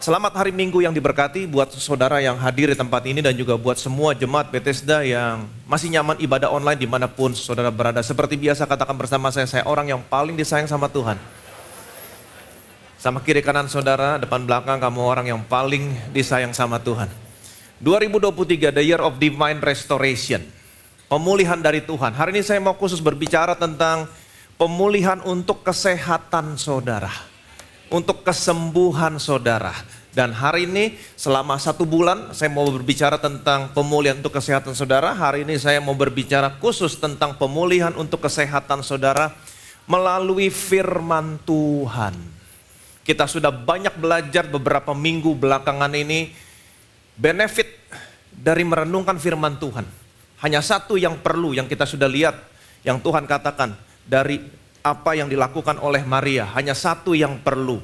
Selamat hari Minggu yang diberkati buat saudara yang hadir di tempat ini dan juga buat semua jemaat Bethesda yang masih nyaman ibadah online dimanapun saudara berada. Seperti biasa katakan bersama saya orang yang paling disayang sama Tuhan. Sama kiri kanan saudara, depan belakang kamu orang yang paling disayang sama Tuhan. 2023, the year of divine restoration. Pemulihan dari Tuhan. Hari ini saya mau khusus berbicara tentang pemulihan untuk kesehatan saudara. Untuk kesembuhan saudara. Dan hari ini selama 1 bulan saya mau berbicara tentang pemulihan untuk kesehatan saudara. Hari ini saya mau berbicara khusus tentang pemulihan untuk kesehatan saudara melalui firman Tuhan. Kita sudah banyak belajar beberapa minggu belakangan ini benefit dari merenungkan firman Tuhan. Hanya satu yang perlu yang kita sudah lihat, yang Tuhan katakan dari apa yang dilakukan oleh Maria, hanya satu yang perlu,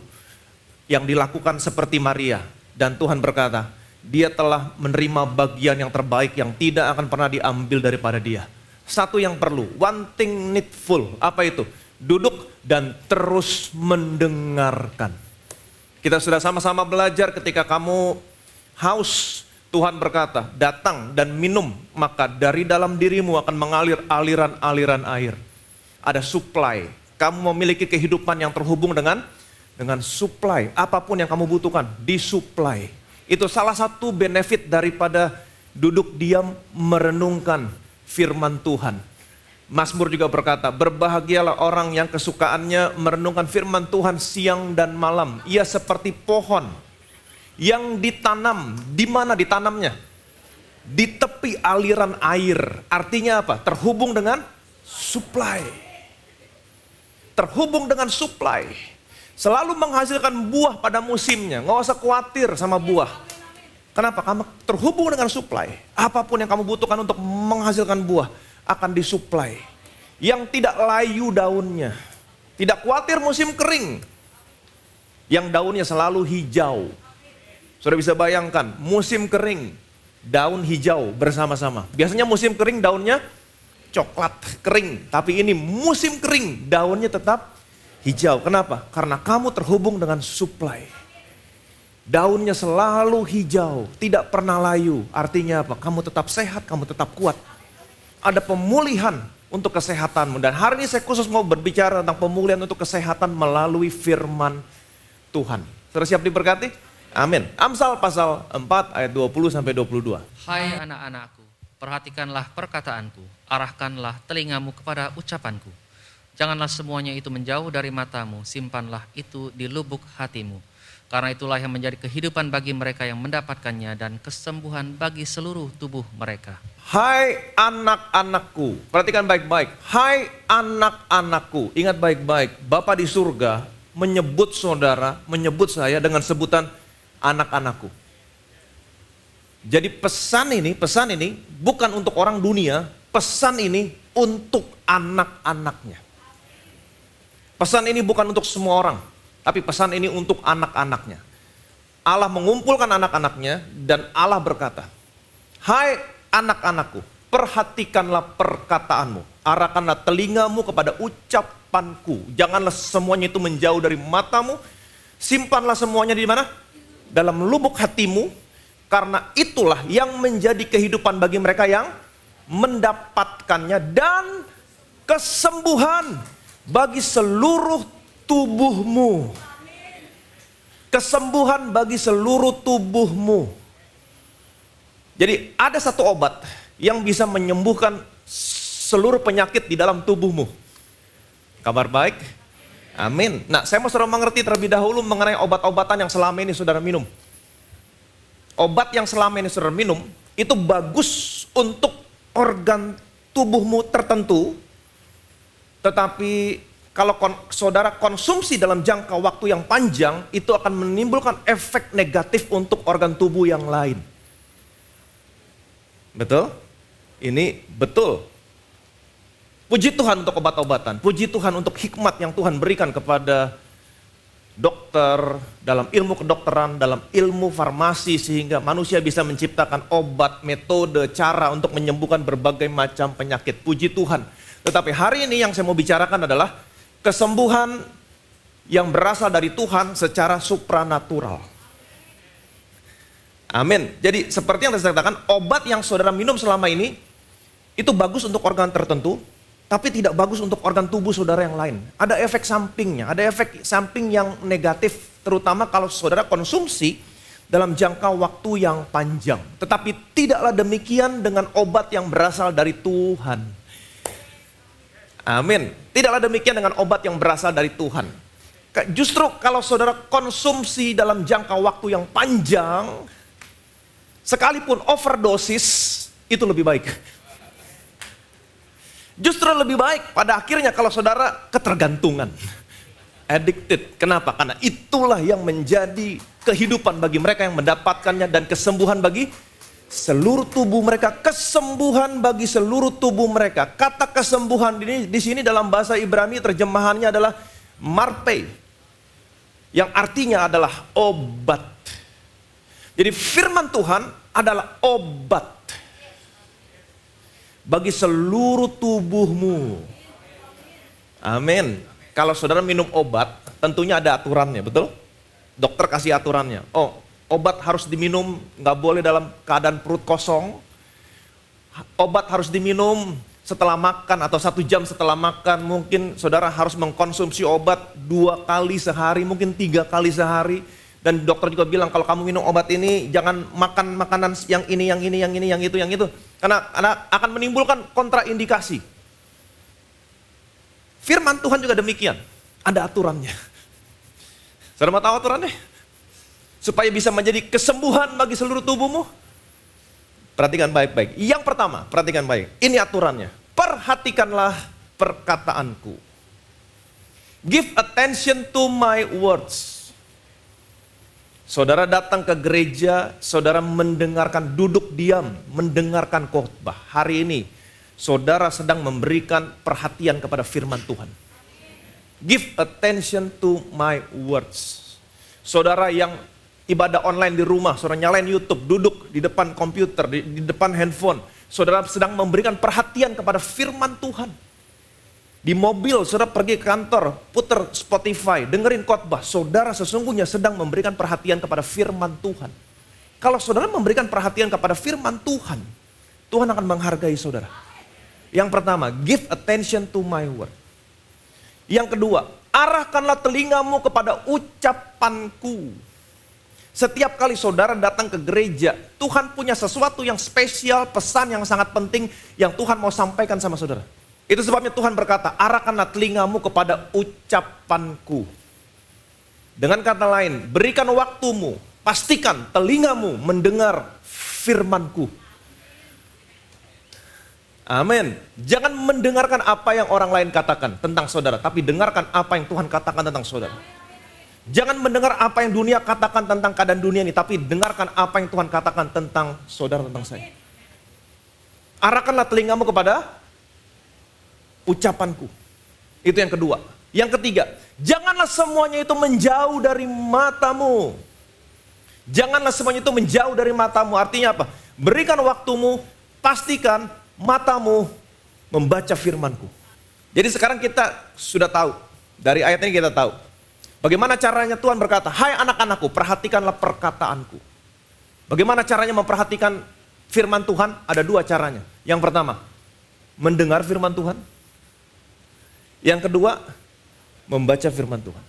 yang dilakukan seperti Maria. Dan Tuhan berkata, dia telah menerima bagian yang terbaik yang tidak akan pernah diambil daripada dia. Satu yang perlu, one thing needful, apa itu? Duduk dan terus mendengarkan. Kita sudah sama-sama belajar ketika kamu haus, Tuhan berkata, datang dan minum, maka dari dalam dirimu akan mengalir aliran-aliran air. Ada supply. Kamu memiliki kehidupan yang terhubung dengan supply. Apapun yang kamu butuhkan, disupply. Itu salah satu benefit daripada duduk diam merenungkan firman Tuhan. Mazmur juga berkata, berbahagialah orang yang kesukaannya merenungkan firman Tuhan siang dan malam. Ia seperti pohon yang ditanam. Di mana ditanamnya? Di tepi aliran air. Artinya apa? Terhubung dengan supply. Terhubung dengan supply. Selalu menghasilkan buah pada musimnya. Nggak usah khawatir sama buah. Kenapa? Kamu terhubung dengan supply. Apapun yang kamu butuhkan untuk menghasilkan buah akan disuplai. Yang tidak layu daunnya. Tidak khawatir musim kering. Yang daunnya selalu hijau. Sudah bisa bayangkan, musim kering, daun hijau bersama-sama. Biasanya musim kering daunnya coklat kering, tapi ini musim kering, daunnya tetap hijau. Kenapa? Karena kamu terhubung dengan supply. Daunnya selalu hijau, tidak pernah layu. Artinya apa? Kamu tetap sehat, kamu tetap kuat. Ada pemulihan untuk kesehatanmu. Dan hari ini saya khusus mau berbicara tentang pemulihan untuk kesehatan melalui firman Tuhan. Terus siap diberkati? Amin. Amsal pasal 4 ayat 20-22. Hai anak-anakku, perhatikanlah perkataanku, arahkanlah telingamu kepada ucapanku. Janganlah semuanya itu menjauh dari matamu, simpanlah itu di lubuk hatimu. Karena itulah yang menjadi kehidupan bagi mereka yang mendapatkannya dan kesembuhan bagi seluruh tubuh mereka. Hai anak-anakku, perhatikan baik-baik. Hai anak-anakku, ingat baik-baik. Bapa di surga menyebut saudara, menyebut saya dengan sebutan anak-anakku. Jadi pesan ini bukan untuk orang dunia, pesan ini untuk anak-anaknya. Pesan ini bukan untuk semua orang, tapi pesan ini untuk anak-anaknya. Allah mengumpulkan anak-anaknya dan Allah berkata, hai anak-anakku, perhatikanlah perkataanmu, arahkanlah telingamu kepada ucapanku. Janganlah semuanya itu menjauh dari matamu, simpanlah semuanya di mana? Dalam lubuk hatimu, karena itulah yang menjadi kehidupan bagi mereka yang mendapatkannya dan kesembuhan bagi seluruh tubuhmu. Kesembuhan bagi seluruh tubuhmu. Jadi ada satu obat yang bisa menyembuhkan seluruh penyakit di dalam tubuhmu. Kabar baik? Amin. Nah, saya mau saudara mengerti terlebih dahulu mengenai obat-obatan yang selama ini saudara minum. Obat yang selama ini saudara minum itu bagus untuk organ tubuhmu tertentu. Tetapi kalau saudara konsumsi dalam jangka waktu yang panjang, itu akan menimbulkan efek negatif untuk organ tubuh yang lain. Betul? Ini betul. Puji Tuhan untuk obat-obatan. Puji Tuhan untuk hikmat yang Tuhan berikan kepada dokter, dalam ilmu kedokteran, dalam ilmu farmasi, sehingga manusia bisa menciptakan obat, metode, cara untuk menyembuhkan berbagai macam penyakit. Puji Tuhan. Tetapi hari ini yang saya mau bicarakan adalah kesembuhan yang berasal dari Tuhan secara supranatural. Amin. Jadi seperti yang saya katakan, obat yang saudara minum selama ini itu bagus untuk organ tertentu, tapi tidak bagus untuk organ tubuh saudara yang lain. Ada efek sampingnya, ada efek samping yang negatif, terutama kalau saudara konsumsi dalam jangka waktu yang panjang. Tetapi tidaklah demikian dengan obat yang berasal dari Tuhan. Amin. Tidaklah demikian dengan obat yang berasal dari Tuhan. Justru kalau saudara konsumsi dalam jangka waktu yang panjang, sekalipun overdosis, itu lebih baik. Justru lebih baik pada akhirnya kalau saudara ketergantungan. Addicted. Kenapa? Karena itulah yang menjadi kehidupan bagi mereka yang mendapatkannya dan kesembuhan bagi seluruh tubuh mereka. Kesembuhan bagi seluruh tubuh mereka. Kata kesembuhan ini di sini dalam bahasa Ibrani terjemahannya adalah marpe, yang artinya adalah obat. Jadi firman Tuhan adalah obat bagi seluruh tubuhmu. Amin. Kalau saudara minum obat, tentunya ada aturannya, betul? Dokter kasih aturannya. Oh, obat harus diminum, nggak boleh dalam keadaan perut kosong. Obat harus diminum setelah makan atau 1 jam setelah makan. Mungkin saudara harus mengkonsumsi obat 2 kali sehari, mungkin 3 kali sehari. Dan dokter juga bilang kalau kamu minum obat ini jangan makan makanan yang ini, yang itu. Karena akan menimbulkan kontraindikasi. Firman Tuhan juga demikian. Ada aturannya. Saudara mau tahu aturannya? Supaya bisa menjadi kesembuhan bagi seluruh tubuhmu. Perhatikan baik-baik. Yang pertama, perhatikan baik. Ini aturannya. Perhatikanlah perkataanku. Give attention to my words. Saudara datang ke gereja, saudara mendengarkan, duduk diam, mendengarkan khotbah. Hari ini, saudara sedang memberikan perhatian kepada firman Tuhan. Give attention to my words. Saudara yang ibadah online di rumah, saudara nyalain YouTube, duduk di depan komputer, di depan handphone. Saudara sedang memberikan perhatian kepada firman Tuhan. Di mobil, saudara pergi ke kantor, putar Spotify, dengerin khotbah. Saudara sesungguhnya sedang memberikan perhatian kepada firman Tuhan. Kalau saudara memberikan perhatian kepada firman Tuhan, Tuhan akan menghargai saudara. Yang pertama, give attention to my word. Yang kedua, arahkanlah telingamu kepada ucapanku. Setiap kali saudara datang ke gereja, Tuhan punya sesuatu yang spesial, pesan yang sangat penting yang Tuhan mau sampaikan sama saudara. Itu sebabnya Tuhan berkata, arahkanlah telingamu kepada ucapanku. Dengan kata lain, berikan waktumu, pastikan telingamu mendengar firmanku. Amin. Jangan mendengarkan apa yang orang lain katakan tentang saudara, tapi dengarkan apa yang Tuhan katakan tentang saudara. Jangan mendengar apa yang dunia katakan tentang keadaan dunia ini, tapi dengarkan apa yang Tuhan katakan tentang saudara, tentang saya. Arahkanlah telingamu kepada ucapanku. Itu yang kedua. Yang ketiga, janganlah semuanya itu menjauh dari matamu. Janganlah semuanya itu menjauh dari matamu. Artinya apa? Berikan waktumu, pastikan matamu membaca firmanku. Jadi sekarang kita sudah tahu, dari ayat ini kita tahu bagaimana caranya Tuhan berkata, hai anak-anakku, perhatikanlah perkataanku. Bagaimana caranya memperhatikan firman Tuhan? Ada 2 caranya. Yang pertama, mendengar firman Tuhan. Yang kedua, membaca firman Tuhan.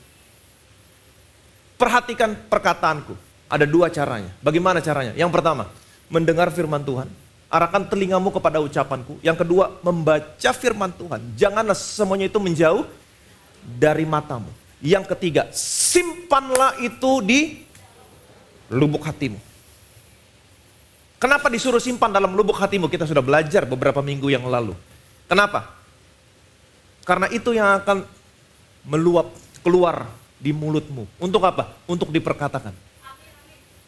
Perhatikan perkataanku. Ada 2 caranya. Bagaimana caranya? Yang pertama, mendengar firman Tuhan. Arahkan telingamu kepada ucapanku. Yang kedua, membaca firman Tuhan. Janganlah semuanya itu menjauh dari matamu. Yang ketiga, simpanlah itu di lubuk hatimu. Kenapa disuruh simpan dalam lubuk hatimu? Kita sudah belajar beberapa minggu yang lalu. Kenapa? Karena itu yang akan meluap keluar di mulutmu. Untuk apa? Untuk diperkatakan.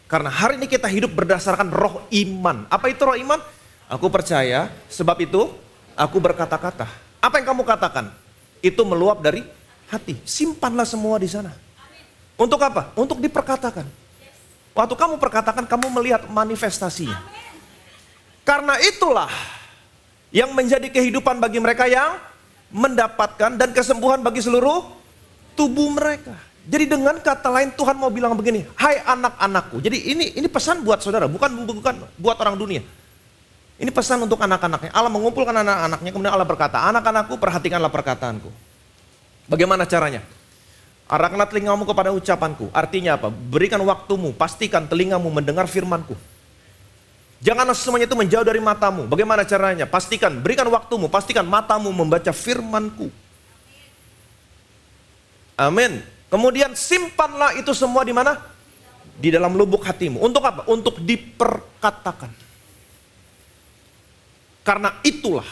Karena hari ini kita hidup berdasarkan roh iman. Apa itu roh iman? Aku percaya, sebab itu aku berkata-kata. Apa yang kamu katakan? Itu meluap dari hati. Simpanlah semua di sana. Untuk apa? Untuk diperkatakan. Waktu kamu perkatakan, kamu melihat manifestasinya. Karena itulah yang menjadi kehidupan bagi mereka yang mendapatkan dan kesembuhan bagi seluruh tubuh mereka. Jadi dengan kata lain Tuhan mau bilang begini, hai anak-anakku. Jadi ini pesan buat saudara, bukan buat orang dunia. Ini pesan untuk anak-anaknya. Allah mengumpulkan anak-anaknya, kemudian Allah berkata, anak-anakku perhatikanlah perkataanku. Bagaimana caranya? Arahkanlah telingamu kepada ucapanku. Artinya apa? Berikan waktumu, pastikan telingamu mendengar firmanku. Janganlah semuanya itu menjauh dari matamu. Bagaimana caranya? Pastikan, berikan waktumu, pastikan matamu membaca firmanku. Amin. Kemudian simpanlah itu semua di mana? Di dalam lubuk hatimu. Untuk apa? Untuk diperkatakan. Karena itulah.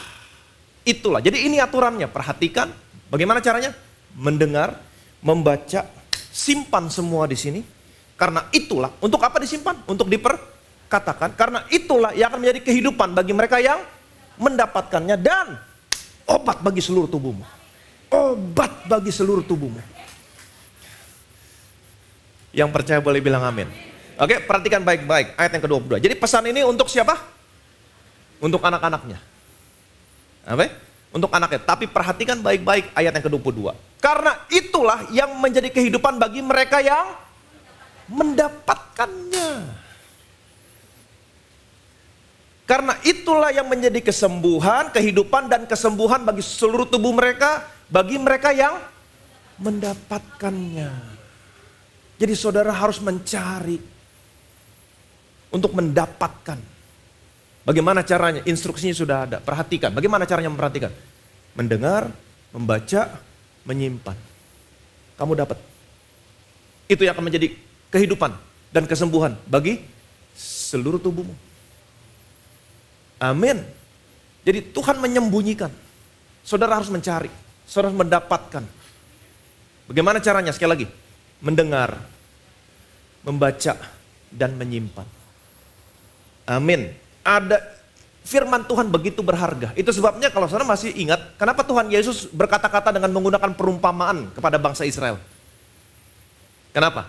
Jadi ini aturannya. Perhatikan. Bagaimana caranya? Mendengar, membaca, simpan semua di sini. Karena itulah. Untuk apa disimpan? Untuk diperkatakan. Karena itulah yang akan menjadi kehidupan bagi mereka yang mendapatkannya. Dan obat bagi seluruh tubuhmu. Obat bagi seluruh tubuhmu. Yang percaya boleh bilang amin. Oke, perhatikan baik-baik ayat yang ke-22. Jadi pesan ini untuk siapa? Untuk anak-anaknya. Apa? Untuk anaknya. Tapi perhatikan baik-baik ayat yang ke-22. Karena itulah yang menjadi kehidupan bagi mereka yang mendapatkannya. Karena itulah yang menjadi kesembuhan, kehidupan dan kesembuhan bagi seluruh tubuh mereka, bagi mereka yang mendapatkannya. Jadi saudara harus mencari untuk mendapatkan. Bagaimana caranya? Instruksinya sudah ada. Perhatikan. Bagaimana caranya memperhatikan? Mendengar, membaca, menyimpan. Kamu dapat. Itu yang akan menjadi kehidupan dan kesembuhan bagi seluruh tubuhmu. Amin. Jadi Tuhan menyembunyikan. Saudara harus mencari. Saudara harus mendapatkan. Bagaimana caranya? Sekali lagi. Mendengar, membaca, dan menyimpan. Amin. Ada firman Tuhan begitu berharga. Itu sebabnya kalau saudara masih ingat, kenapa Tuhan Yesus berkata-kata dengan menggunakan perumpamaan kepada bangsa Israel. Kenapa?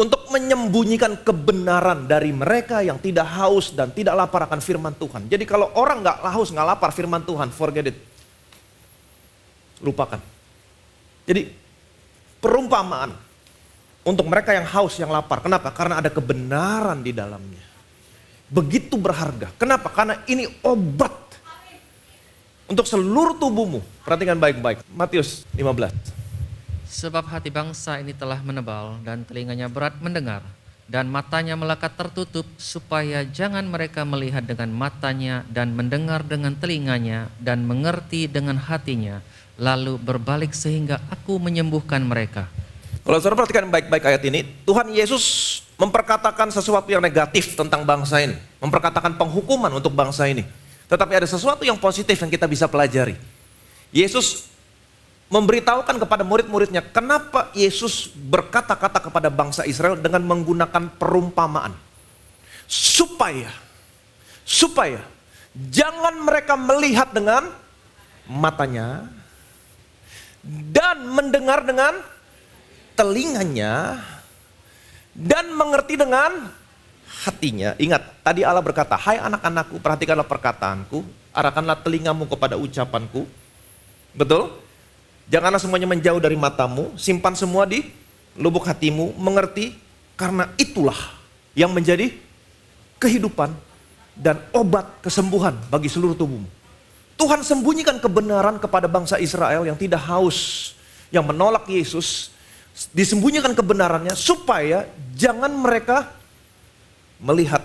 Untuk menyembunyikan kebenaran dari mereka yang tidak haus dan tidak lapar akan firman Tuhan. Jadi kalau orang nggak haus, nggak lapar firman Tuhan, forget it. Lupakan. Jadi perumpamaan untuk mereka yang haus, yang lapar. Kenapa? Karena ada kebenaran di dalamnya. Begitu berharga. Kenapa? Karena ini obat untuk seluruh tubuhmu. Perhatikan baik-baik. Matius 15. Sebab hati bangsa ini telah menebal dan telinganya berat mendengar. Dan matanya melekat tertutup supaya jangan mereka melihat dengan matanya dan mendengar dengan telinganya dan mengerti dengan hatinya. Lalu berbalik sehingga aku menyembuhkan mereka. Kalau saudara perhatikan baik-baik ayat ini, Tuhan Yesus memperkatakan sesuatu yang negatif tentang bangsa ini. Memperkatakan penghukuman untuk bangsa ini. Tetapi ada sesuatu yang positif yang kita bisa pelajari. Yesus memberitahukan kepada murid-muridnya, kenapa Yesus berkata-kata kepada bangsa Israel dengan menggunakan perumpamaan. Supaya jangan mereka melihat dengan matanya dan mendengar dengan telinganya dan mengerti dengan hatinya. Ingat, tadi Allah berkata, hai anak-anakku, perhatikanlah perkataanku, arahkanlah telingamu kepada ucapanku. Betul? Janganlah semuanya menjauh dari matamu, simpan semua di lubuk hatimu, mengerti, karena itulah yang menjadi kehidupan dan obat kesembuhan bagi seluruh tubuhmu. Tuhan sembunyikan kebenaran kepada bangsa Israel yang tidak haus, yang menolak Yesus. Disembunyikan kebenarannya supaya jangan mereka melihat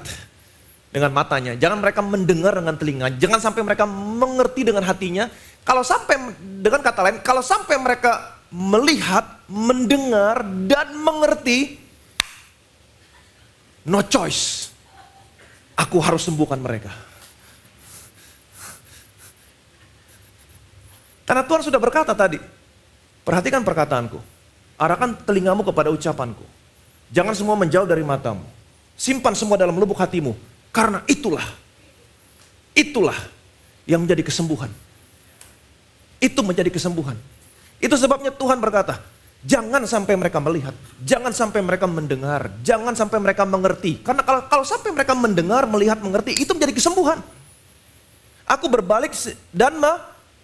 dengan matanya, jangan mereka mendengar dengan telinga, jangan sampai mereka mengerti dengan hatinya. Kalau sampai, dengan kata lain, kalau sampai mereka melihat, mendengar dan mengerti, no choice, aku harus sembuhkan mereka. Karena Tuhan sudah berkata tadi, perhatikan perkataanku. Arahkan telingamu kepada ucapanku. Jangan semua menjauh dari matamu. Simpan semua dalam lubuk hatimu. Karena itulah yang menjadi kesembuhan. Itu menjadi kesembuhan. Itu sebabnya Tuhan berkata, jangan sampai mereka melihat. Jangan sampai mereka mendengar. Jangan sampai mereka mengerti. Karena kalau sampai mereka mendengar, melihat, mengerti, itu menjadi kesembuhan. Aku berbalik dan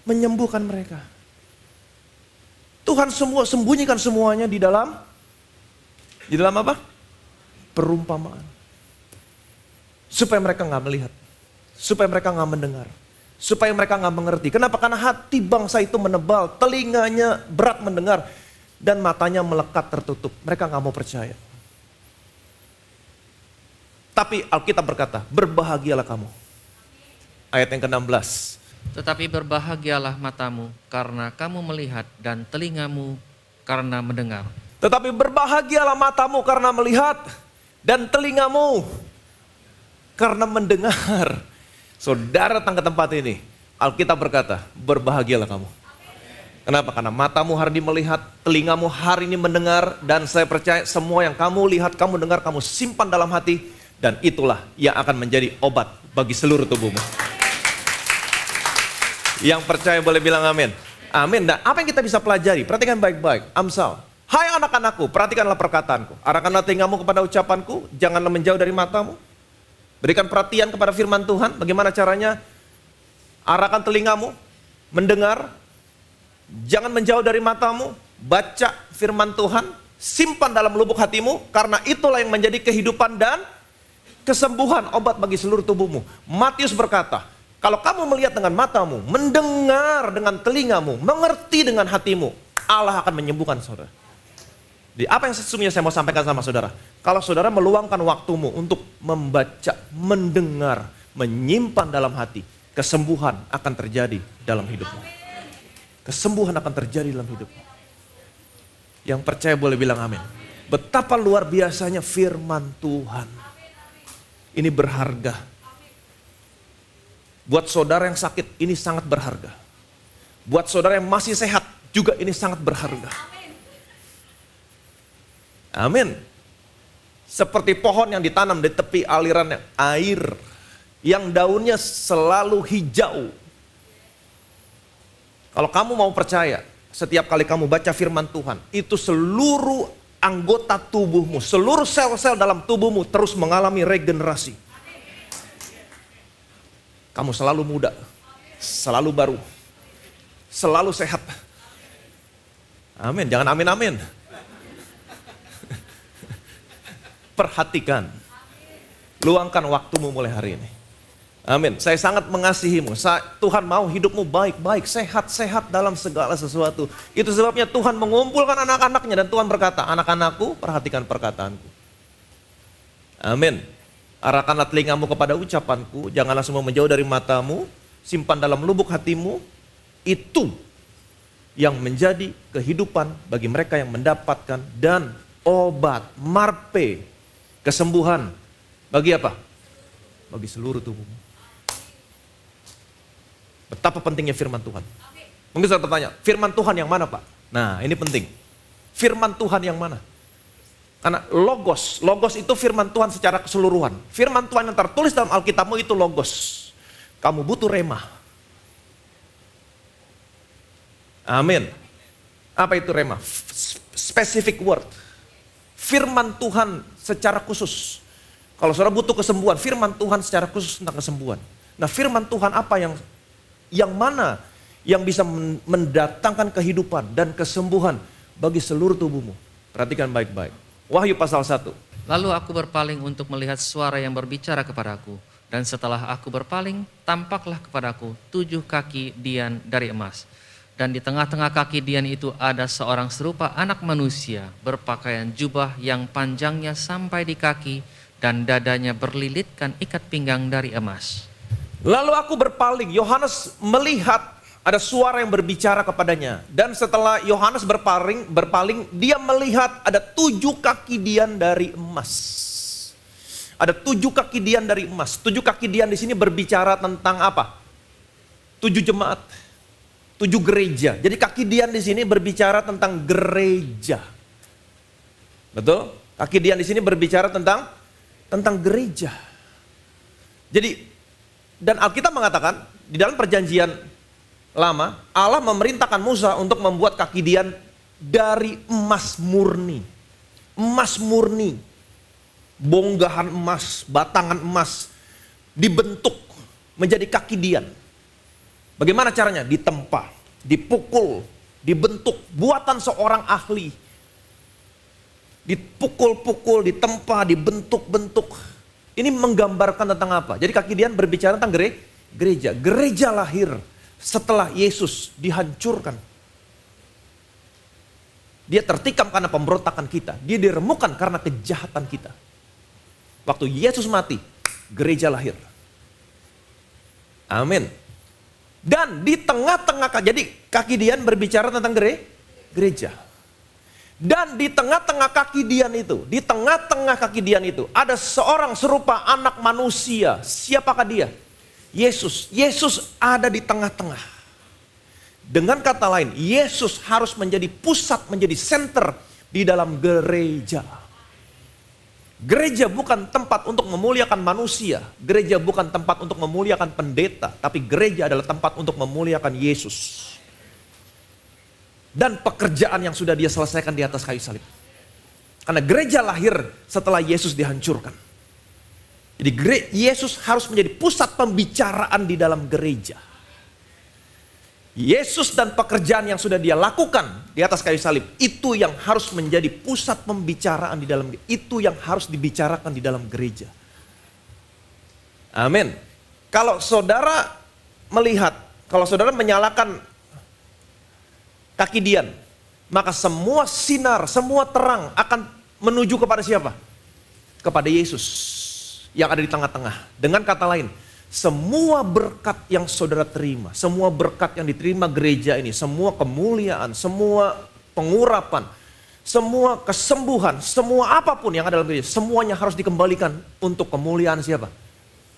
menyembuhkan mereka. Tuhan sembunyikan semuanya di dalam Di dalam apa? Perumpamaan. Supaya mereka nggak melihat. Supaya mereka nggak mendengar. Supaya mereka nggak mengerti. Kenapa? Karena hati bangsa itu menebal, telinganya berat mendengar, dan matanya melekat tertutup. Mereka nggak mau percaya. Tapi Alkitab berkata, berbahagialah kamu. Ayat yang ke-16. Tetapi berbahagialah matamu karena kamu melihat dan telingamu karena mendengar. Tetapi berbahagialah matamu karena melihat dan telingamu karena mendengar. Saudara datang ke tempat ini, Alkitab berkata, berbahagialah kamu. Kenapa? Karena matamu hari ini melihat, telingamu hari ini mendengar, dan saya percaya semua yang kamu lihat, kamu dengar, kamu simpan dalam hati, dan itulah yang akan menjadi obat bagi seluruh tubuhmu. Yang percaya boleh bilang amin. Amin. Dan apa yang kita bisa pelajari? Perhatikan baik-baik. Amsal. Hai anak-anakku, perhatikanlah perkataanku. Arahkanlah telingamu kepada ucapanku, janganlah menjauh dari matamu. Berikan perhatian kepada firman Tuhan. Bagaimana caranya? Arahkan telingamu, mendengar. Jangan menjauh dari matamu. Baca firman Tuhan. Simpan dalam lubuk hatimu. Karena itulah yang menjadi kehidupan dan kesembuhan, obat bagi seluruh tubuhmu. Matius berkata, kalau kamu melihat dengan matamu, mendengar dengan telingamu, mengerti dengan hatimu, Allah akan menyembuhkan saudara. Jadi apa yang sesungguhnya saya mau sampaikan sama saudara? Kalau saudara meluangkan waktumu untuk membaca, mendengar, menyimpan dalam hati, kesembuhan akan terjadi dalam hidupmu. Kesembuhan akan terjadi dalam hidupmu. Yang percaya boleh bilang amin. Betapa luar biasanya firman Tuhan. Ini berharga. Buat saudara yang sakit, ini sangat berharga. Buat saudara yang masih sehat, juga ini sangat berharga. Amin. Seperti pohon yang ditanam di tepi aliran air, yang daunnya selalu hijau. Kalau kamu mau percaya, setiap kali kamu baca firman Tuhan, itu seluruh anggota tubuhmu, seluruh sel-sel dalam tubuhmu terus mengalami regenerasi. Kamu selalu muda, selalu baru, selalu sehat. Amin, jangan amin-amin. Perhatikan, luangkan waktumu mulai hari ini. Amin, saya sangat mengasihimu. Tuhan mau hidupmu baik-baik, sehat-sehat dalam segala sesuatu. Itu sebabnya Tuhan mengumpulkan anak-anaknya dan Tuhan berkata, anak-anakku perhatikan perkataanku. Amin. Arahkanlah telingamu kepada ucapanku, janganlah semua menjauh dari matamu, simpan dalam lubuk hatimu. Itu yang menjadi kehidupan bagi mereka yang mendapatkan, dan obat, marpe, kesembuhan. Bagi apa? Bagi seluruh tubuhmu. Betapa pentingnya firman Tuhan. Mungkin saya bertanya, firman Tuhan yang mana Pak? Nah ini penting. Firman Tuhan yang mana? Karena logos itu firman Tuhan secara keseluruhan. Firman Tuhan yang tertulis dalam Alkitabmu itu logos. Kamu butuh rema. Amin. Apa itu rema? Specific word. Firman Tuhan secara khusus. Kalau saudara butuh kesembuhan, firman Tuhan secara khusus tentang kesembuhan. Nah firman Tuhan apa yang mana yang bisa mendatangkan kehidupan dan kesembuhan bagi seluruh tubuhmu? Perhatikan baik-baik. Wahyu pasal 1. Lalu aku berpaling untuk melihat suara yang berbicara kepadaku. Dan setelah aku berpaling, tampaklah kepadaku 7 kaki dian dari emas. Dan di tengah-tengah kaki dian itu ada seorang serupa anak manusia, berpakaian jubah yang panjangnya sampai di kaki, dan dadanya berlilitkan ikat pinggang dari emas. Lalu aku berpaling, Yohanes melihat ada suara yang berbicara kepadanya. Dan setelah Yohanes berpaling, dia melihat ada 7 kaki dian dari emas. Ada 7 kaki dian dari emas. 7 kaki dian di sini berbicara tentang apa? 7 jemaat, 7 gereja. Jadi kaki dian di sini berbicara tentang gereja. Betul? Kaki dian di sini berbicara tentang gereja. Jadi, dan Alkitab mengatakan di dalam perjanjian lama, Allah memerintahkan Musa untuk membuat kaki dian dari emas murni. Emas murni. Bonggahan emas, batangan emas dibentuk menjadi kaki dian. Bagaimana caranya? Ditempa, dipukul, dibentuk, buatan seorang ahli. dipukul-pukul, ditempa, dibentuk-bentuk. Ini menggambarkan tentang apa? Jadi kaki Dian berbicara tentang gereja. Gereja lahir setelah Yesus dihancurkan. Dia tertikam karena pemberontakan kita. Dia diremukkan karena kejahatan kita. Waktu Yesus mati, gereja lahir. Amin. Dan di tengah-tengah, jadi kaki Dian berbicara tentang gereja. Dan di tengah-tengah kaki Dian itu, di tengah-tengah kaki Dian itu, ada seorang serupa anak manusia. Siapakah dia? Yesus. Yesus ada di tengah-tengah. Dengan kata lain, Yesus harus menjadi pusat, menjadi center di dalam gereja. Gereja bukan tempat untuk memuliakan manusia. Gereja bukan tempat untuk memuliakan pendeta. Tapi gereja adalah tempat untuk memuliakan Yesus. Dan pekerjaan yang sudah dia selesaikan di atas kayu salib. Karena gereja lahir setelah Yesus dihancurkan. Jadi Yesus harus menjadi pusat pembicaraan di dalam gereja. Yesus dan pekerjaan yang sudah dia lakukan di atas kayu salib, itu yang harus menjadi pusat pembicaraan di dalam, itu yang harus dibicarakan di dalam gereja. Amin. Kalau saudara melihat, kalau saudara menyalakan kaki Dian, maka semua sinar, semua terang akan menuju kepada siapa? Kepada Yesus yang ada di tengah-tengah. Dengan kata lain, semua berkat yang saudara terima, semua berkat yang diterima gereja ini, semua kemuliaan, semua pengurapan, semua kesembuhan, semua apapun yang ada dalam gereja, semuanya harus dikembalikan untuk kemuliaan siapa?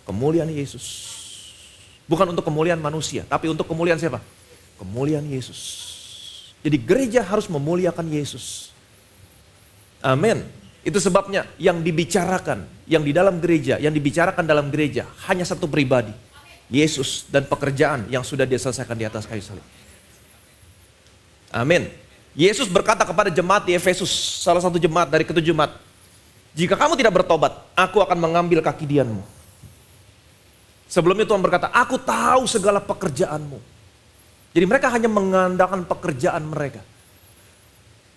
Kemuliaan Yesus. Bukan untuk kemuliaan manusia, tapi untuk kemuliaan siapa? Kemuliaan Yesus. Jadi gereja harus memuliakan Yesus. Amin. Itu sebabnya yang dibicarakan, yang di dalam gereja, yang dibicarakan dalam gereja hanya satu pribadi. Yesus dan pekerjaan yang sudah dia selesaikan di atas kayu salib. Amin. Yesus berkata kepada jemaat di Efesus, salah satu jemaat dari ketujuh jemaat, jika kamu tidak bertobat, aku akan mengambil kaki Dianmu. Sebelumnya Tuhan berkata, aku tahu segala pekerjaanmu. Jadi mereka hanya mengandalkan pekerjaan mereka.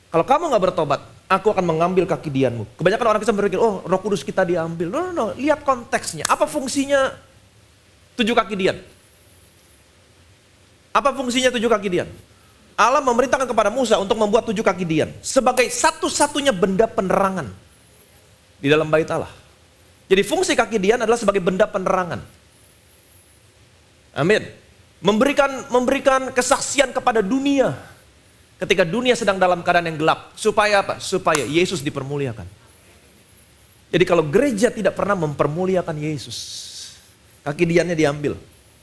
Kalau kamu gak bertobat, aku akan mengambil kaki Dianmu. Kebanyakan orang Kristen berpikir, oh Roh Kudus kita diambil. No. Lihat konteksnya. Apa fungsinya 7 kaki Dian? Apa fungsinya 7 kaki Dian? Allah memerintahkan kepada Musa untuk membuat 7 kaki Dian. Sebagai satu-satunya benda penerangan di dalam bait Allah. Jadi fungsi kaki Dian adalah sebagai benda penerangan. Amin. Memberikan kesaksian kepada dunia. Ketika dunia sedang dalam keadaan yang gelap. Supaya apa? Supaya Yesus dipermuliakan. Jadi kalau gereja tidak pernah mempermuliakan Yesus, kaki Diannya diambil.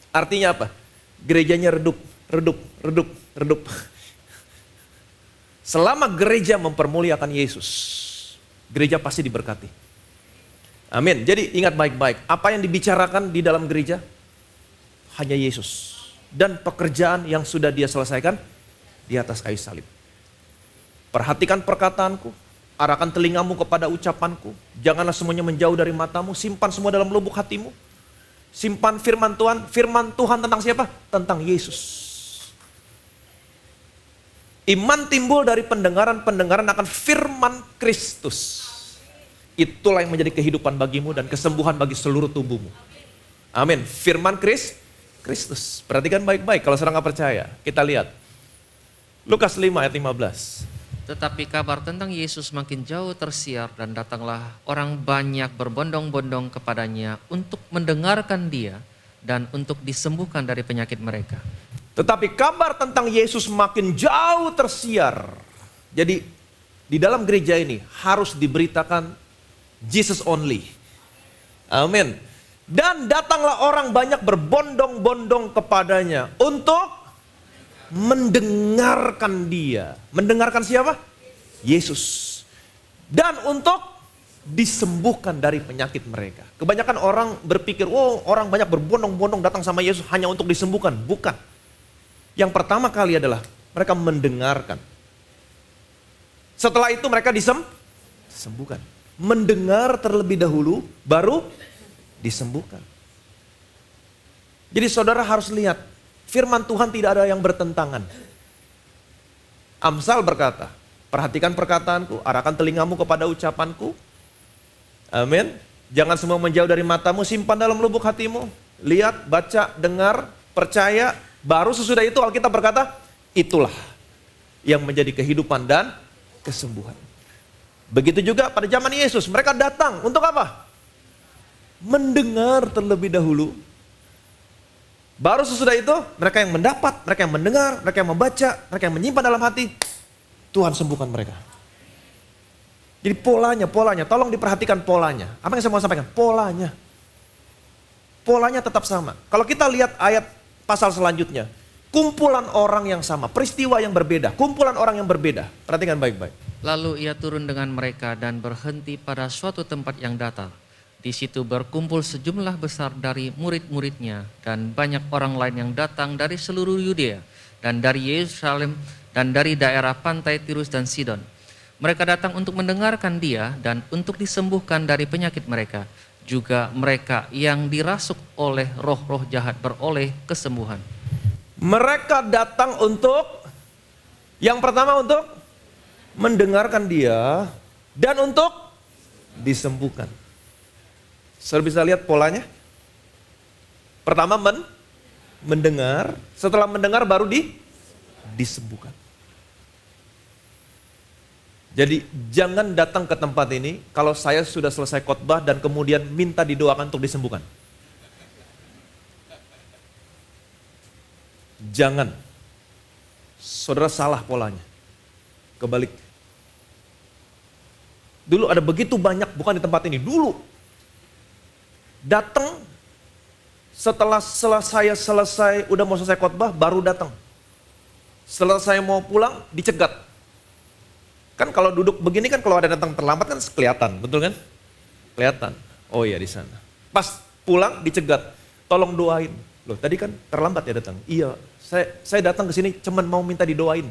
Artinya apa? Gerejanya redup. Selama gereja mempermuliakan Yesus, gereja pasti diberkati. Amin. Jadi ingat baik-baik. Apa yang dibicarakan di dalam gereja? Hanya Yesus. Dan pekerjaan yang sudah dia selesaikan di atas kayu salib. Perhatikan perkataanku, arahkan telingamu kepada ucapanku, janganlah semuanya menjauh dari matamu, simpan semua dalam lubuk hatimu. Simpan firman Tuhan tentang siapa? Tentang Yesus. Iman timbul dari pendengaran akan firman Kristus. Itulah yang menjadi kehidupan bagimu dan kesembuhan bagi seluruh tubuhmu. Amin. Firman Kristus. Perhatikan baik-baik kalau saudara nggak percaya. Kita lihat. Lukas 5 ayat 15. Tetapi kabar tentang Yesus makin jauh tersiar dan datanglah orang banyak berbondong-bondong kepadanya untuk mendengarkan dia dan untuk disembuhkan dari penyakit mereka. Tetapi kabar tentang Yesus makin jauh tersiar. Jadi di dalam gereja ini harus diberitakan Jesus only. Amin. Dan datanglah orang banyak berbondong-bondong kepadanya untuk mendengarkan dia. Mendengarkan siapa? Yesus. Dan untuk disembuhkan dari penyakit mereka. Kebanyakan orang berpikir, oh orang banyak berbondong-bondong datang sama Yesus hanya untuk disembuhkan. Bukan. Yang pertama kali adalah mereka mendengarkan. Setelah itu mereka disembuhkan. Mendengar terlebih dahulu, baru disembuhkan. Jadi saudara harus lihat, firman Tuhan tidak ada yang bertentangan. Amsal berkata, Perhatikan perkataanku, arahkan telingamu kepada ucapanku. Amin. Jangan semua menjauh dari matamu, simpan dalam lubuk hatimu. Lihat, baca, dengar, percaya. Baru sesudah itu Alkitab berkata, itulah yang menjadi kehidupan dan kesembuhan. Begitu juga pada zaman Yesus, mereka datang untuk apa? Mendengar terlebih dahulu. Baru sesudah itu, mereka yang mendapat, mereka yang mendengar, mereka yang membaca, mereka yang menyimpan dalam hati, Tuhan sembuhkan mereka. Jadi polanya, tolong diperhatikan polanya. Apa yang saya mau sampaikan? Polanya tetap sama. Kalau kita lihat ayat pasal selanjutnya, kumpulan orang yang sama, peristiwa yang berbeda, kumpulan orang yang berbeda. Perhatikan baik-baik. Lalu ia turun dengan mereka dan berhenti pada suatu tempat yang datar. Di situ berkumpul sejumlah besar dari murid-muridnya dan banyak orang lain yang datang dari seluruh Yudea dan dari Yerusalem dan dari daerah pantai Tirus dan Sidon. Mereka datang untuk mendengarkan dia dan untuk disembuhkan dari penyakit mereka. Juga mereka yang dirasuk oleh roh-roh jahat beroleh kesembuhan. Mereka datang untuk, yang pertama untuk mendengarkan dia dan untuk disembuhkan. Saudara bisa lihat polanya? Pertama mendengar, setelah mendengar baru disembuhkan. Jadi jangan datang ke tempat ini kalau saya sudah selesai khotbah dan kemudian minta didoakan untuk disembuhkan. Jangan. Saudara salah polanya. Kebalik. Dulu ada begitu banyak, bukan di tempat ini, dulu. Datang setelah selesai, udah mau selesai khotbah, baru datang. Setelah saya mau pulang, dicegat. Kan kalau duduk begini kan kalau ada datang terlambat kan kelihatan, betul kan? Kelihatan. Oh iya di sana. Pas pulang dicegat, tolong doain. Loh tadi kan terlambat ya datang. Iya, saya datang ke sini cuman mau minta didoain.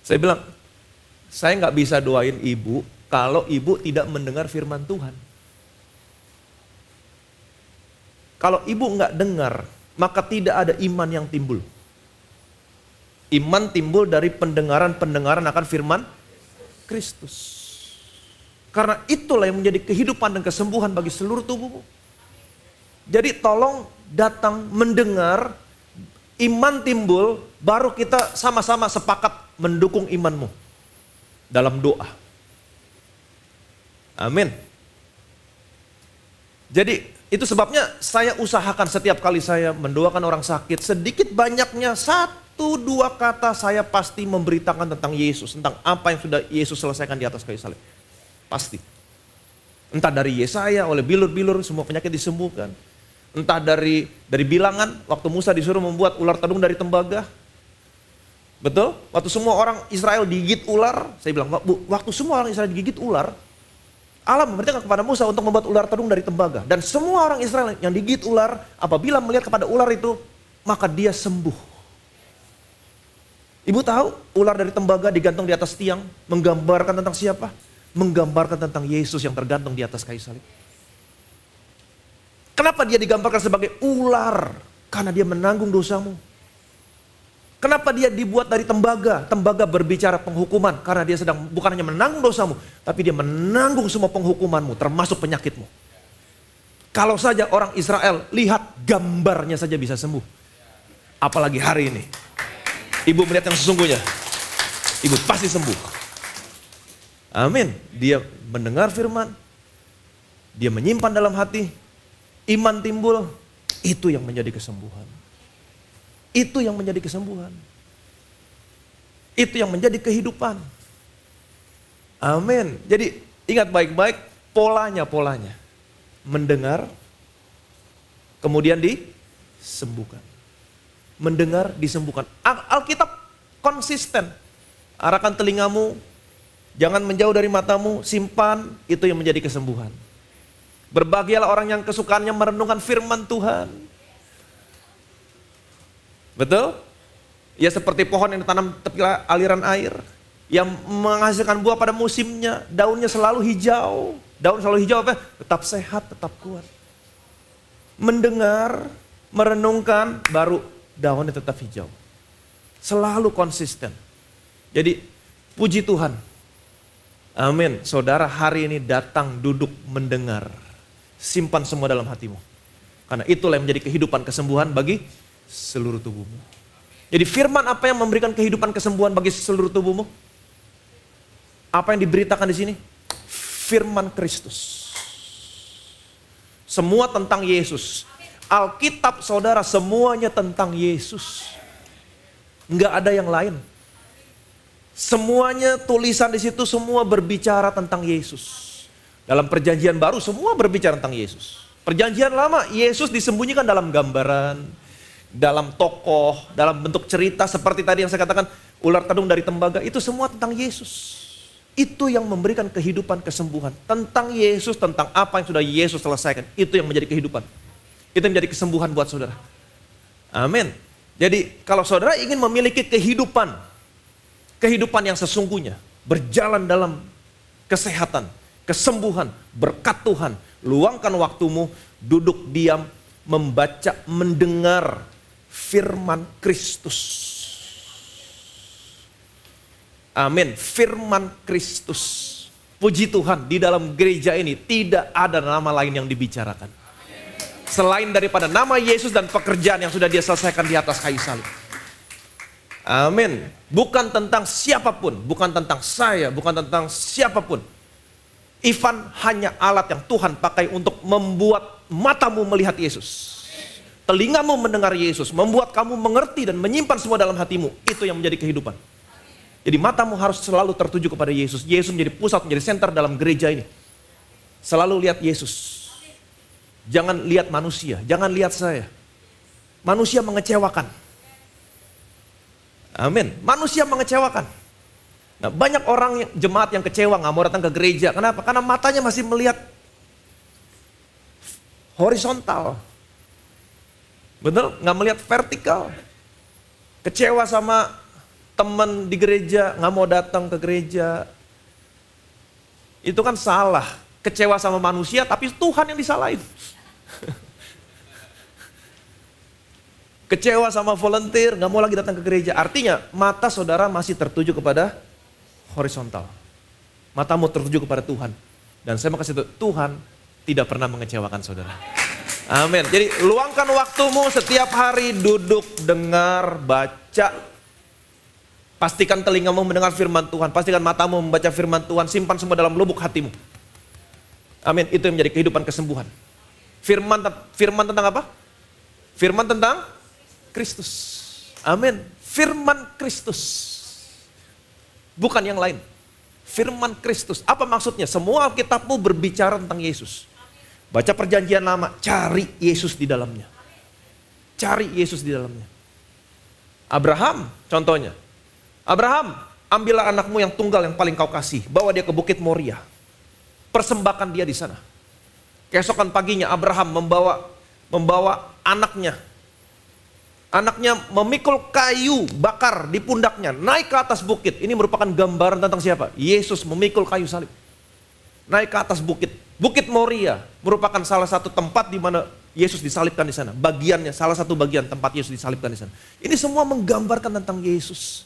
Saya bilang, saya nggak bisa doain ibu kalau ibu tidak mendengar firman Tuhan. Kalau ibu nggak dengar, maka tidak ada iman yang timbul. Iman timbul dari pendengaran akan firman Kristus. Karena itulah yang menjadi kehidupan dan kesembuhan bagi seluruh tubuhmu. Jadi tolong datang mendengar, iman timbul, baru kita sama-sama sepakat mendukung imanmu dalam doa. Amin. Jadi itu sebabnya saya usahakan setiap kali saya mendoakan orang sakit, sedikit banyaknya 1-2 kata saya pasti memberitakan tentang Yesus, tentang apa yang sudah Yesus selesaikan di atas kayu salib. Pasti. Entah dari Yesaya, oleh bilur-bilur semua penyakit disembuhkan. Entah dari bilangan, waktu Musa disuruh membuat ular tedung dari tembaga. Betul? Waktu semua orang Israel digigit ular, saya bilang, waktu semua orang Israel digigit ular, Allah memerintahkan kepada Musa untuk membuat ular tedung dari tembaga. Dan semua orang Israel yang digigit ular, apabila melihat kepada ular itu, maka dia sembuh. Ibu tahu, ular dari tembaga digantung di atas tiang, menggambarkan tentang siapa? Menggambarkan tentang Yesus yang tergantung di atas kayu salib. Kenapa dia digambarkan sebagai ular? Karena dia menanggung dosamu. Kenapa dia dibuat dari tembaga? Tembaga berbicara penghukuman karena dia sedang bukan hanya menanggung dosamu, tapi dia menanggung semua penghukumanmu termasuk penyakitmu. Kalau saja orang Israel lihat gambarnya saja bisa sembuh. Apalagi hari ini. Ibu melihat yang sesungguhnya. Ibu pasti sembuh. Amin. Dia mendengar firman. Dia menyimpan dalam hati. Iman timbul. Itu yang menjadi kesembuhan. Itu yang menjadi kesembuhan. Itu yang menjadi kehidupan. Amin. Jadi ingat baik-baik polanya. Mendengar, kemudian disembuhkan. Mendengar, disembuhkan. Alkitab konsisten. Arahkan telingamu, jangan menjauh dari matamu, simpan, itu yang menjadi kesembuhan. Berbahagialah orang yang kesukaannya merenungkan firman Tuhan. Betul? Ya seperti pohon yang ditanam tepi aliran air, yang menghasilkan buah pada musimnya, daunnya selalu hijau. Daun selalu hijau apa? Tetap sehat, tetap kuat. Mendengar, merenungkan, baru daunnya tetap hijau. Selalu konsisten. Jadi puji Tuhan. Amin. Saudara hari ini datang duduk mendengar. Simpan semua dalam hatimu. Karena itulah yang menjadi kehidupan kesembuhan bagi seluruh tubuhmu. Jadi firman apa yang memberikan kehidupan kesembuhan bagi seluruh tubuhmu? Apa yang diberitakan di sini? Firman Kristus. Semua tentang Yesus. Alkitab saudara semuanya tentang Yesus. Enggak ada yang lain. Semuanya tulisan di situ semua berbicara tentang Yesus. Dalam perjanjian baru semua berbicara tentang Yesus. Perjanjian lama Yesus disembunyikan dalam gambaran, dalam tokoh, dalam bentuk cerita seperti tadi yang saya katakan ular tedung dari tembaga, itu semua tentang Yesus. Itu yang memberikan kehidupan kesembuhan. Tentang Yesus, tentang apa yang sudah Yesus selesaikan. Itu yang menjadi kehidupan. Itu yang menjadi kesembuhan buat saudara. Amin. Jadi kalau saudara ingin memiliki kehidupan yang sesungguhnya, berjalan dalam kesehatan, kesembuhan, berkat Tuhan, luangkan waktumu, duduk diam, membaca, mendengar firman Kristus. Amin, firman Kristus. Puji Tuhan, di dalam gereja ini tidak ada nama lain yang dibicarakan. Selain daripada nama Yesus dan pekerjaan yang sudah dia selesaikan di atas kayu salib. Amin. Bukan tentang siapapun, bukan tentang saya, bukan tentang siapapun. Ivan hanya alat yang Tuhan pakai untuk membuat matamu melihat Yesus. Telingamu mendengar Yesus, membuat kamu mengerti dan menyimpan semua dalam hatimu. Itu yang menjadi kehidupan. Jadi matamu harus selalu tertuju kepada Yesus. Yesus menjadi pusat, menjadi senter dalam gereja ini. Selalu lihat Yesus. Jangan lihat manusia, jangan lihat saya. Manusia mengecewakan. Amin. Manusia mengecewakan. Nah, banyak orang jemaat yang kecewa nggak mau datang ke gereja. Kenapa? Karena matanya masih melihat horizontal. Betul? Nggak melihat vertikal. Kecewa sama teman di gereja, nggak mau datang ke gereja. Itu kan salah. Kecewa sama manusia, tapi Tuhan yang disalahin. Kecewa sama volunteer, nggak mau lagi datang ke gereja. Artinya mata saudara masih tertuju kepada horizontal. Matamu tertuju kepada Tuhan. Dan saya mau kasih tahu, Tuhan tidak pernah mengecewakan saudara. Amin. Jadi luangkan waktumu setiap hari, duduk, dengar, baca. Pastikan telingamu mendengar firman Tuhan. Pastikan matamu membaca firman Tuhan. Simpan semua dalam lubuk hatimu. Amin. Itu yang menjadi kehidupan kesembuhan. Firman tentang apa? Firman tentang Kristus. Amin. Firman Kristus. Bukan yang lain. Firman Kristus. Apa maksudnya? Semua Alkitabmu berbicara tentang Yesus. Baca perjanjian lama, cari Yesus di dalamnya. Cari Yesus di dalamnya. Abraham contohnya. Abraham, ambillah anakmu yang tunggal yang paling kau kasih. Bawa dia ke Bukit Moria. Persembahkan dia di sana. Keesokan paginya Abraham membawa anaknya. Anaknya memikul kayu bakar di pundaknya, naik ke atas bukit. Ini merupakan gambaran tentang siapa? Yesus memikul kayu salib. Naik ke atas bukit. Bukit Moria merupakan salah satu tempat di mana Yesus disalibkan di sana. Bagiannya, salah satu bagian tempat Yesus disalibkan di sana. Ini semua menggambarkan tentang Yesus.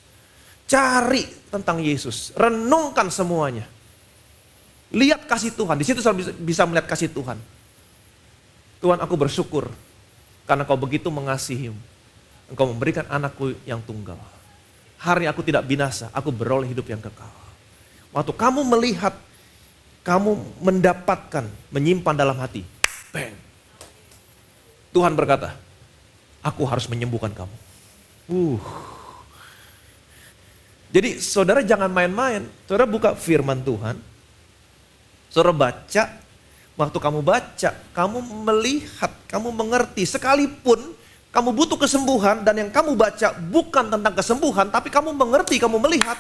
Cari tentang Yesus, renungkan semuanya. Lihat kasih Tuhan, di situ saya bisa melihat kasih Tuhan. Tuhan, aku bersyukur karena kau begitu mengasihi. Engkau memberikan anakku yang tunggal. Hari aku tidak binasa, aku beroleh hidup yang kekal. Waktu kamu melihat, kamu mendapatkan, menyimpan dalam hati. Bang. Tuhan berkata, aku harus menyembuhkan kamu. Jadi saudara jangan main-main. Saudara buka firman Tuhan. Saudara baca. Waktu kamu baca, kamu melihat, kamu mengerti. Sekalipun kamu butuh kesembuhan dan yang kamu baca bukan tentang kesembuhan, tapi kamu mengerti, kamu melihat.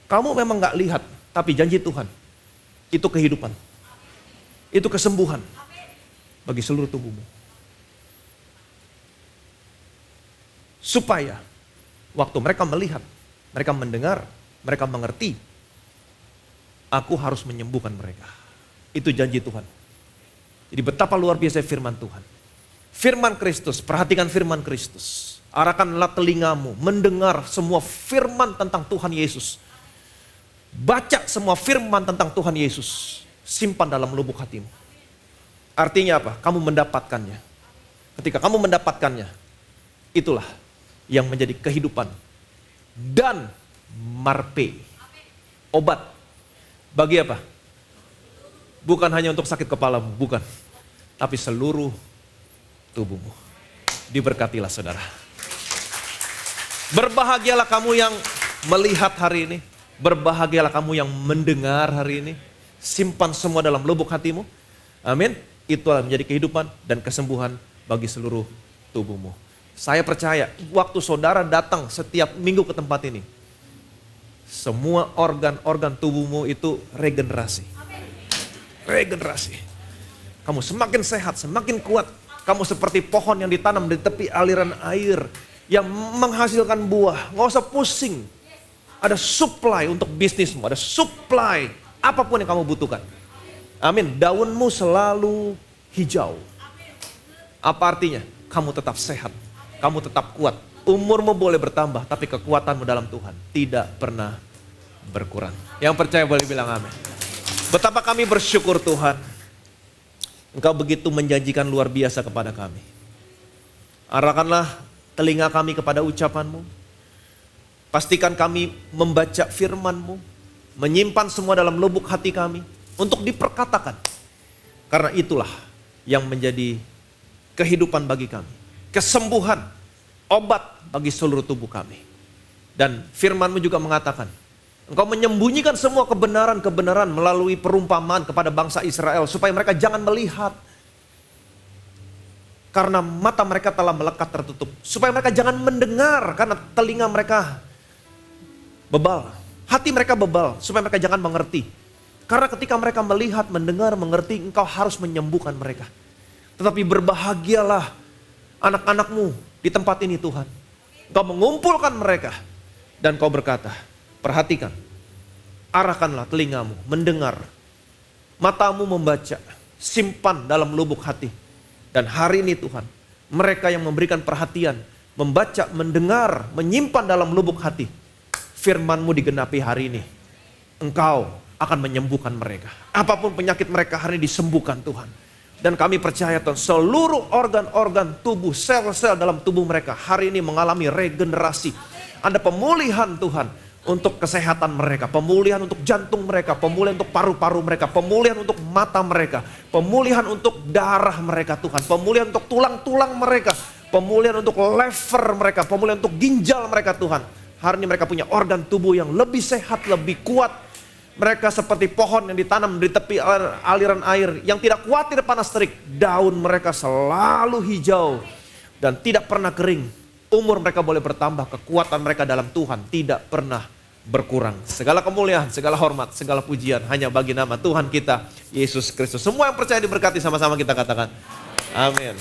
Kamu memang gak lihat, tapi janji Tuhan. Itu kehidupan. Itu kesembuhan bagi seluruh tubuhmu. Supaya waktu mereka melihat, mereka mendengar, mereka mengerti, aku harus menyembuhkan mereka. Itu janji Tuhan. Jadi betapa luar biasa firman Tuhan. Firman Kristus, perhatikan firman Kristus. Arahkanlah telingamu mendengar semua firman tentang Tuhan Yesus. Baca semua firman tentang Tuhan Yesus. Simpan dalam lubuk hatimu. Artinya apa? Kamu mendapatkannya. Ketika kamu mendapatkannya, itulah yang menjadi kehidupan dan marpe. Obat. Bagi apa? Bukan hanya untuk sakit kepalamu, bukan. Tapi seluruh tubuhmu. Diberkatilah saudara. Berbahagialah kamu yang melihat hari ini. Berbahagialah kamu yang mendengar hari ini. Simpan semua dalam lubuk hatimu. Amin. Itulah menjadi kehidupan dan kesembuhan bagi seluruh tubuhmu. Saya percaya waktu saudara datang setiap minggu ke tempat ini, semua organ-organ tubuhmu itu regenerasi. Regenerasi. Kamu semakin sehat, semakin kuat. Kamu seperti pohon yang ditanam di tepi aliran air yang menghasilkan buah. Nggak usah pusing. Ada supply untuk bisnismu, ada supply apapun yang kamu butuhkan. Amin. Daunmu selalu hijau. Apa artinya? Kamu tetap sehat, kamu tetap kuat. Umurmu boleh bertambah, tapi kekuatanmu dalam Tuhan tidak pernah berkurang. Yang percaya boleh bilang amin. Betapa kami bersyukur Tuhan. Engkau begitu menjanjikan luar biasa kepada kami. Arahkanlah telinga kami kepada ucapan-Mu. Pastikan kami membaca firman-Mu. Menyimpan semua dalam lubuk hati kami. Untuk diperkatakan. Karena itulah yang menjadi kehidupan bagi kami. Kesembuhan. Obat bagi seluruh tubuh kami. Dan firman-Mu juga mengatakan. Engkau menyembunyikan semua kebenaran-kebenaran melalui perumpamaan kepada bangsa Israel. Supaya mereka jangan melihat. Karena mata mereka telah melekat tertutup. Supaya mereka jangan mendengar. Karena telinga mereka bebal. Hati mereka bebal. Supaya mereka jangan mengerti. Karena ketika mereka melihat, mendengar, mengerti. Engkau harus menyembuhkan mereka. Tetapi berbahagialah anak-anak-Mu di tempat ini Tuhan. Engkau mengumpulkan mereka. Dan Kau berkata, perhatikan, arahkanlah telingamu, mendengar, matamu membaca, simpan dalam lubuk hati. Dan hari ini Tuhan, mereka yang memberikan perhatian, membaca, mendengar, menyimpan dalam lubuk hati, firman-Mu digenapi hari ini. Engkau akan menyembuhkan mereka. Apapun penyakit mereka hari ini disembuhkan Tuhan. Dan kami percaya Tuhan, seluruh organ-organ tubuh, sel-sel dalam tubuh mereka hari ini mengalami regenerasi. Ada pemulihan Tuhan. Untuk kesehatan mereka, pemulihan untuk jantung mereka, pemulihan untuk paru-paru mereka, pemulihan untuk mata mereka, pemulihan untuk darah mereka Tuhan, pemulihan untuk tulang-tulang mereka, pemulihan untuk lever mereka, pemulihan untuk ginjal mereka Tuhan. Hari ini mereka punya organ tubuh yang lebih sehat, lebih kuat. Mereka seperti pohon yang ditanam di tepi aliran air yang tidak khawatir panas terik. Daun mereka selalu hijau dan tidak pernah kering. Umur mereka boleh bertambah, kekuatan mereka dalam Tuhan tidak pernah berkurang. Segala kemuliaan, segala hormat, segala pujian hanya bagi nama Tuhan kita, Yesus Kristus. Semua yang percaya diberkati, sama-sama kita katakan amin.